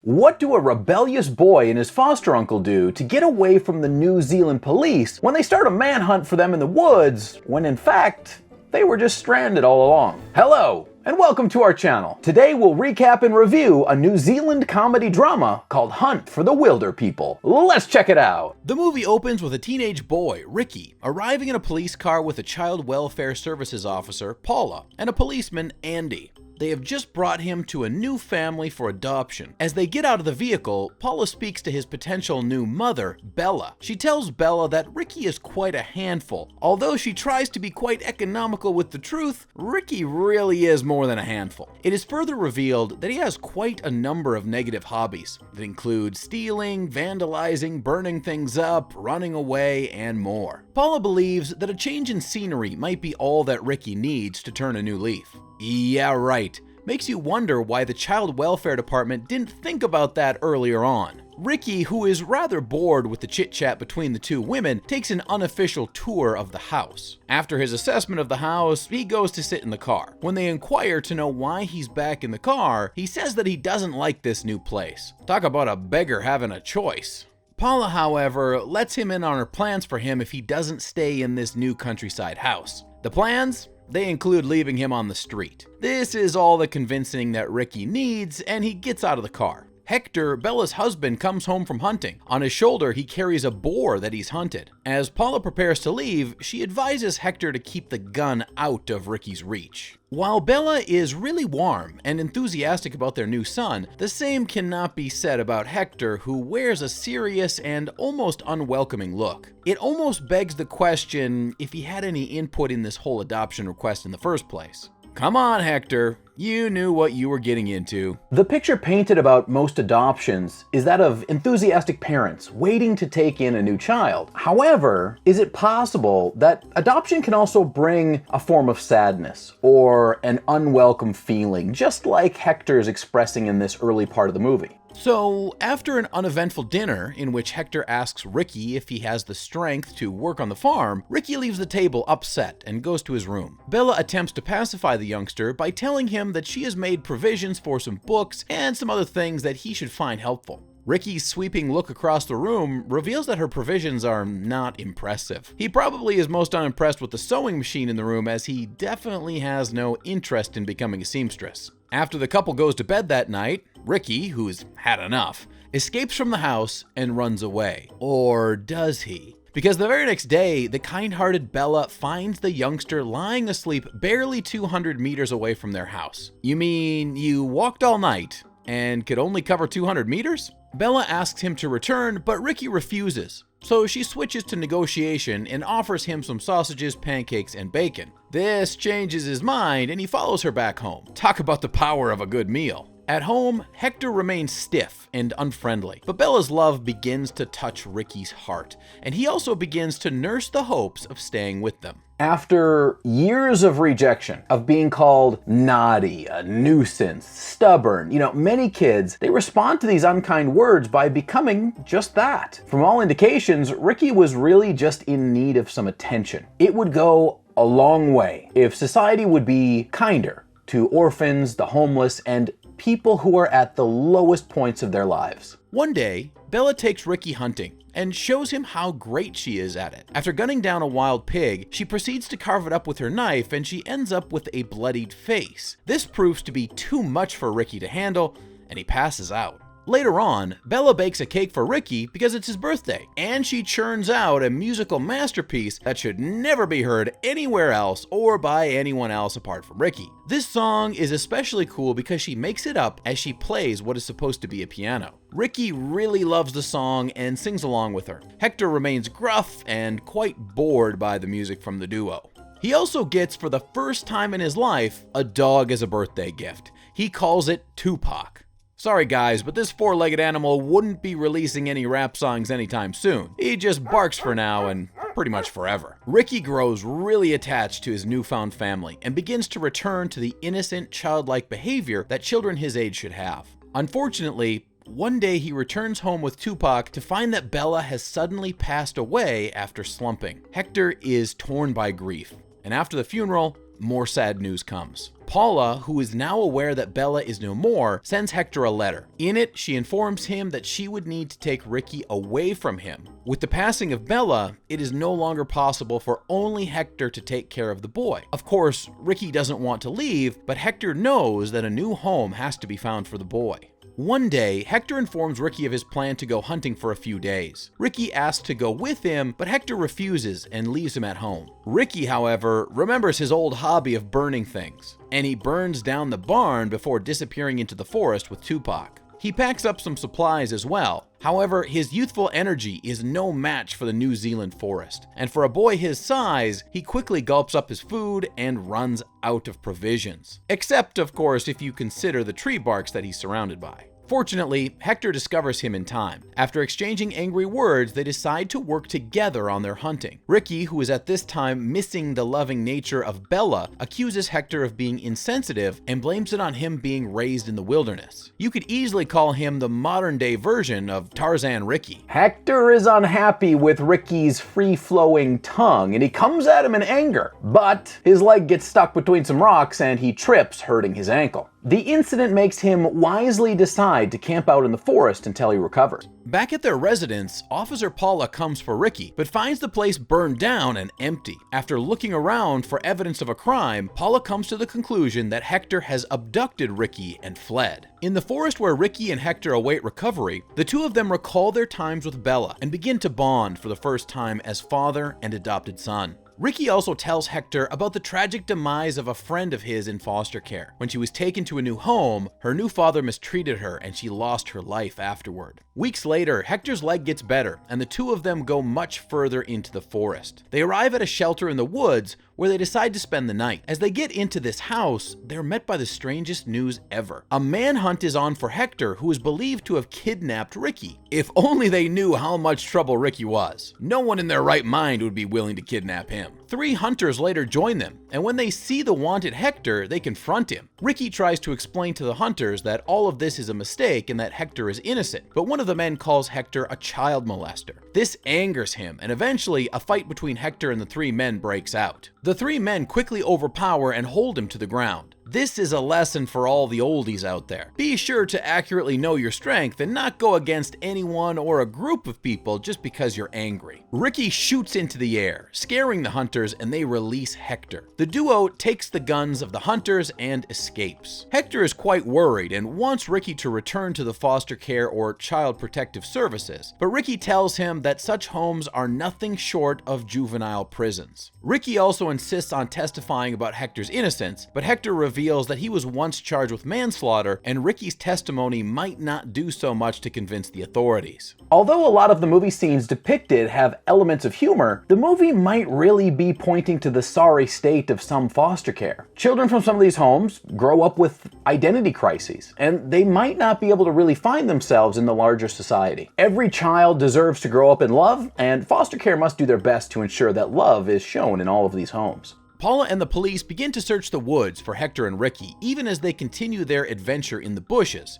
What do a rebellious boy and his foster uncle do to get away from the New Zealand police when they start a manhunt for them in the woods, when in fact, they were just stranded all along? Hello, and welcome to our channel. Today we'll recap and review a New Zealand comedy drama called Hunt for the Wilder People. Let's check it out. The movie opens with a teenage boy, Ricky, arriving in a police car with a child welfare services officer, Paula, and a policeman, Andy. They have just brought him to a new family for adoption. As they get out of the vehicle, Paula speaks to his potential new mother, Bella. She tells Bella that Ricky is quite a handful. Although she tries to be quite economical with the truth, Ricky really is more than a handful. It is further revealed that he has quite a number of negative hobbies that include stealing, vandalizing, burning things up, running away, and more. Paula believes that a change in scenery might be all that Ricky needs to turn a new leaf. Yeah, right. Makes you wonder why the child welfare department didn't think about that earlier on. Ricky, who is rather bored with the chit-chat between the two women, takes an unofficial tour of the house. After his assessment of the house, he goes to sit in the car. When they inquire to know why he's back in the car, he says that he doesn't like this new place. Talk about a beggar having a choice. Paula, however, lets him in on her plans for him if he doesn't stay in this new countryside house. The plans? They include leaving him on the street. This is all the convincing that Ricky needs, and he gets out of the car. Hector, Bella's husband, comes home from hunting. On his shoulder, he carries a boar that he's hunted. As Paula prepares to leave, she advises Hector to keep the gun out of Ricky's reach. While Bella is really warm and enthusiastic about their new son, the same cannot be said about Hector, who wears a serious and almost unwelcoming look. It almost begs the question if he had any input in this whole adoption request in the first place. Come on, Hector. You knew what you were getting into. The picture painted about most adoptions is that of enthusiastic parents waiting to take in a new child. However, is it possible that adoption can also bring a form of sadness or an unwelcome feeling, just like Hector's expressing in this early part of the movie? So, after an uneventful dinner in which Hector asks Ricky if he has the strength to work on the farm, Ricky leaves the table upset and goes to his room. Bella attempts to pacify the youngster by telling him that she has made provisions for some books and some other things that he should find helpful. Ricky's sweeping look across the room reveals that her provisions are not impressive. He probably is most unimpressed with the sewing machine in the room, as he definitely has no interest in becoming a seamstress. After the couple goes to bed that night, Ricky, who's had enough, escapes from the house and runs away. Or does he? Because the very next day, the kind-hearted Bella finds the youngster lying asleep barely 200 meters away from their house. You mean you walked all night and could only cover 200 meters? Bella asks him to return, but Ricky refuses. So she switches to negotiation and offers him some sausages, pancakes, and bacon. This changes his mind and he follows her back home. Talk about the power of a good meal. At home, Hector remains stiff and unfriendly, but Bella's love begins to touch Ricky's heart, and he also begins to nurse the hopes of staying with them. After years of rejection, of being called naughty, a nuisance, stubborn, many kids, they respond to these unkind words by becoming just that. From all indications, Ricky was really just in need of some attention. It would go a long way if society would be kinder to orphans, the homeless, and people who are at the lowest points of their lives. One day, Bella takes Ricky hunting and shows him how great she is at it. After gunning down a wild pig, she proceeds to carve it up with her knife and she ends up with a bloodied face. This proves to be too much for Ricky to handle, and he passes out. Later on, Bella bakes a cake for Ricky because it's his birthday, and she churns out a musical masterpiece that should never be heard anywhere else or by anyone else apart from Ricky. This song is especially cool because she makes it up as she plays what is supposed to be a piano. Ricky really loves the song and sings along with her. Hector remains gruff and quite bored by the music from the duo. He also gets, for the first time in his life, a dog as a birthday gift. He calls it Tupac. Sorry guys, but this four-legged animal wouldn't be releasing any rap songs anytime soon. He just barks for now and pretty much forever. Ricky grows really attached to his newfound family and begins to return to the innocent, childlike behavior that children his age should have. Unfortunately, one day he returns home with Tupac to find that Bella has suddenly passed away after slumping. Hector is torn by grief, and after the funeral, more sad news comes. Paula, who is now aware that Bella is no more, sends Hector a letter. In it, she informs him that she would need to take Ricky away from him. With the passing of Bella, it is no longer possible for only Hector to take care of the boy. Of course, Ricky doesn't want to leave, but Hector knows that a new home has to be found for the boy. One day, Hector informs Ricky of his plan to go hunting for a few days. Ricky asks to go with him, but Hector refuses and leaves him at home. Ricky, however, remembers his old hobby of burning things, and he burns down the barn before disappearing into the forest with Tupac. He packs up some supplies as well. However, his youthful energy is no match for the New Zealand forest, and for a boy his size, he quickly gulps up his food and runs out of provisions. Except, of course, if you consider the tree barks that he's surrounded by. Fortunately, Hector discovers him in time. After exchanging angry words, they decide to work together on their hunting. Ricky, who is at this time missing the loving nature of Bella, accuses Hector of being insensitive and blames it on him being raised in the wilderness. You could easily call him the modern-day version of Tarzan Ricky. Hector is unhappy with Ricky's free-flowing tongue, and he comes at him in anger. But his leg gets stuck between some rocks and he trips, hurting his ankle. The incident makes him wisely decide to camp out in the forest until he recovers. Back at their residence, Officer Paula comes for Ricky, but finds the place burned down and empty. After looking around for evidence of a crime, Paula comes to the conclusion that Hector has abducted Ricky and fled. In the forest where Ricky and Hector await recovery, the two of them recall their times with Bella and begin to bond for the first time as father and adopted son. Ricky also tells Hector about the tragic demise of a friend of his in foster care. When she was taken to a new home, her new father mistreated her and she lost her life afterward. Weeks later, Hector's leg gets better and the two of them go much further into the forest. They arrive at a shelter in the woods where they decide to spend the night. As they get into this house, they're met by the strangest news ever. A manhunt is on for Hector, who is believed to have kidnapped Ricky. If only they knew how much trouble Ricky was. No one in their right mind would be willing to kidnap him. 3 hunters later join them, and when they see the wanted Hector, they confront him. Ricky tries to explain to the hunters that all of this is a mistake and that Hector is innocent, but one of the men calls Hector a child molester. This angers him, and eventually a fight between Hector and the 3 men breaks out. The 3 men quickly overpower and hold him to the ground. This is a lesson for all the oldies out there. Be sure to accurately know your strength and not go against anyone or a group of people just because you're angry. Ricky shoots into the air, scaring the hunters, and they release Hector. The duo takes the guns of the hunters and escapes. Hector is quite worried and wants Ricky to return to the foster care or child protective services, but Ricky tells him that such homes are nothing short of juvenile prisons. Ricky also insists on testifying about Hector's innocence, but Hector reveals that he was once charged with manslaughter, and Ricky's testimony might not do so much to convince the authorities. Although a lot of the movie scenes depicted have elements of humor, the movie might really be pointing to the sorry state of some foster care. Children from some of these homes grow up with identity crises, and they might not be able to really find themselves in the larger society. Every child deserves to grow up in love, and foster care must do their best to ensure that love is shown in all of these homes. Paula and the police begin to search the woods for Hector and Ricky, even as they continue their adventure in the bushes,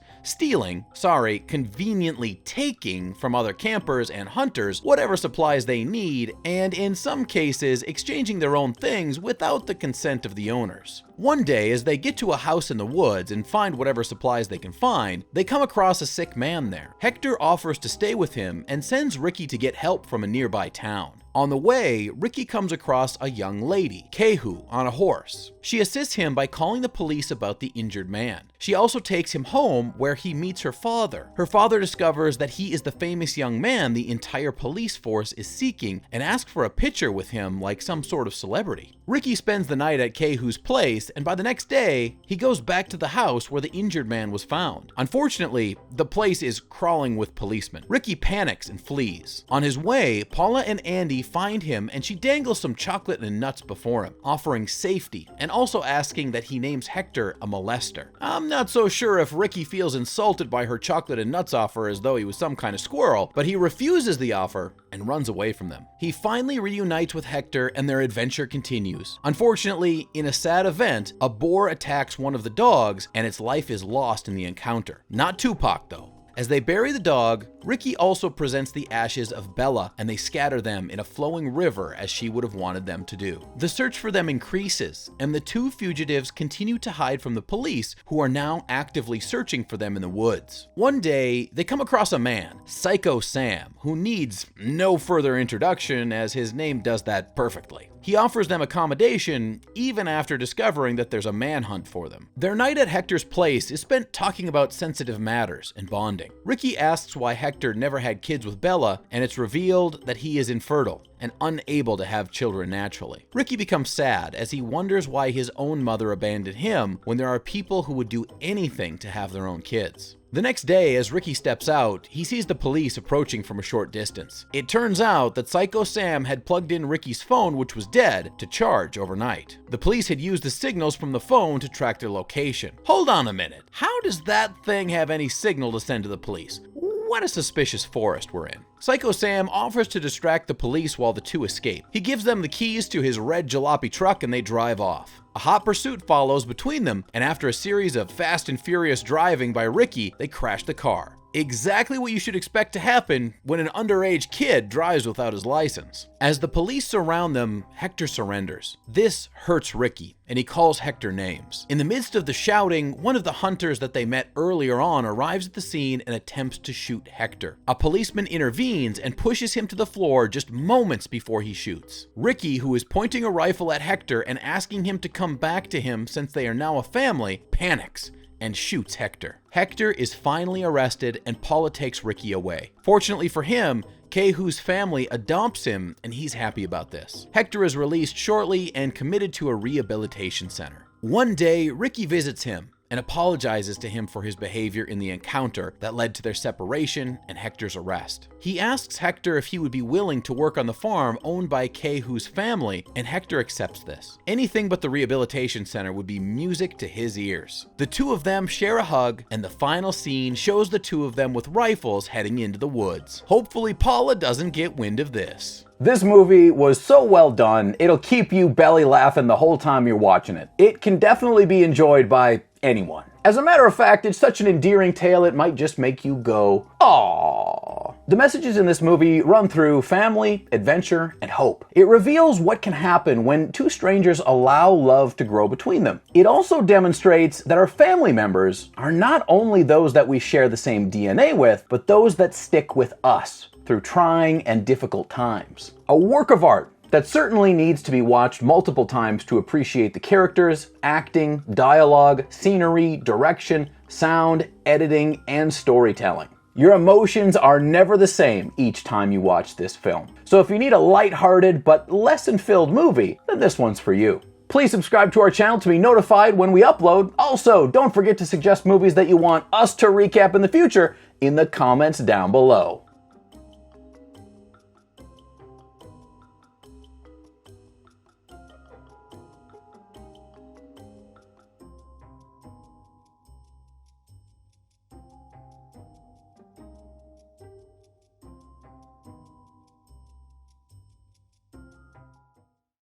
conveniently taking from other campers and hunters whatever supplies they need, and in some cases exchanging their own things without the consent of the owners. One day, as they get to a house in the woods and find whatever supplies they can find, they come across a sick man there. Hector offers to stay with him and sends Ricky to get help from a nearby town. On the way, Ricky comes across a young lady, Kehu, on a horse. She assists him by calling the police about the injured man. She also takes him home where he meets her father. Her father discovers that he is the famous young man the entire police force is seeking and asks for a picture with him like some sort of celebrity. Ricky spends the night at Kehu's place, and by the next day, he goes back to the house where the injured man was found. Unfortunately, the place is crawling with policemen. Ricky panics and flees. On his way, Paula and Andy find him and she dangles some chocolate and nuts before him, offering safety and also asking that he names Hector a molester. I'm not so sure if Ricky feels insulted by her chocolate and nuts offer as though he was some kind of squirrel, but he refuses the offer and runs away from them. He finally reunites with Hector and their adventure continues. Unfortunately, in a sad event, a boar attacks one of the dogs and its life is lost in the encounter. Not Tupac though. As they bury the dog, Ricky also presents the ashes of Bella, and they scatter them in a flowing river as she would have wanted them to do. The search for them increases, and the two fugitives continue to hide from the police, who are now actively searching for them in the woods. One day, they come across a man, Psycho Sam, who needs no further introduction as his name does that perfectly. He offers them accommodation even after discovering that there's a manhunt for them. Their night at Hector's place is spent talking about sensitive matters and bonding. Ricky asks why Hector never had kids with Bella, and it's revealed that he is infertile and unable to have children naturally. Ricky becomes sad as he wonders why his own mother abandoned him when there are people who would do anything to have their own kids. The next day, as Ricky steps out, he sees the police approaching from a short distance. It turns out that Psycho Sam had plugged in Ricky's phone, which was dead, to charge overnight. The police had used the signals from the phone to track their location. Hold on a minute. How does that thing have any signal to send to the police? What a suspicious forest we're in. Psycho Sam offers to distract the police while the two escape. He gives them the keys to his red jalopy truck and they drive off. A hot pursuit follows between them, and after a series of fast and furious driving by Ricky, they crash the car. Exactly what you should expect to happen when an underage kid drives without his license. As the police surround them, Hector surrenders. This hurts Ricky, and he calls Hector names. In the midst of the shouting, one of the hunters that they met earlier on arrives at the scene and attempts to shoot Hector. A policeman intervenes and pushes him to the floor just moments before he shoots. Ricky, who is pointing a rifle at Hector and asking him to come back to him since they are now a family, panics and shoots Hector. Hector is finally arrested and Paula takes Ricky away. Fortunately for him, Kehu's family adopts him and he's happy about this. Hector is released shortly and committed to a rehabilitation center. One day, Ricky visits him and apologizes to him for his behavior in the encounter that led to their separation and Hector's arrest. He asks Hector if he would be willing to work on the farm owned by Kehu's family, and Hector accepts this. Anything but the rehabilitation center would be music to his ears. The two of them share a hug, and the final scene shows the two of them with rifles heading into the woods. Hopefully Paula doesn't get wind of this. This movie was so well done, it'll keep you belly laughing the whole time you're watching it. It can definitely be enjoyed by anyone. As a matter of fact, it's such an endearing tale it might just make you go, aww. The messages in this movie run through family, adventure, and hope. It reveals what can happen when two strangers allow love to grow between them. It also demonstrates that our family members are not only those that we share the same DNA with, but those that stick with us through trying and difficult times. A work of art that certainly needs to be watched multiple times to appreciate the characters, acting, dialogue, scenery, direction, sound, editing, and storytelling. Your emotions are never the same each time you watch this film. So if you need a lighthearted but lesson-filled movie, then this one's for you. Please subscribe to our channel to be notified when we upload. Also, don't forget to suggest movies that you want us to recap in the future in the comments down below.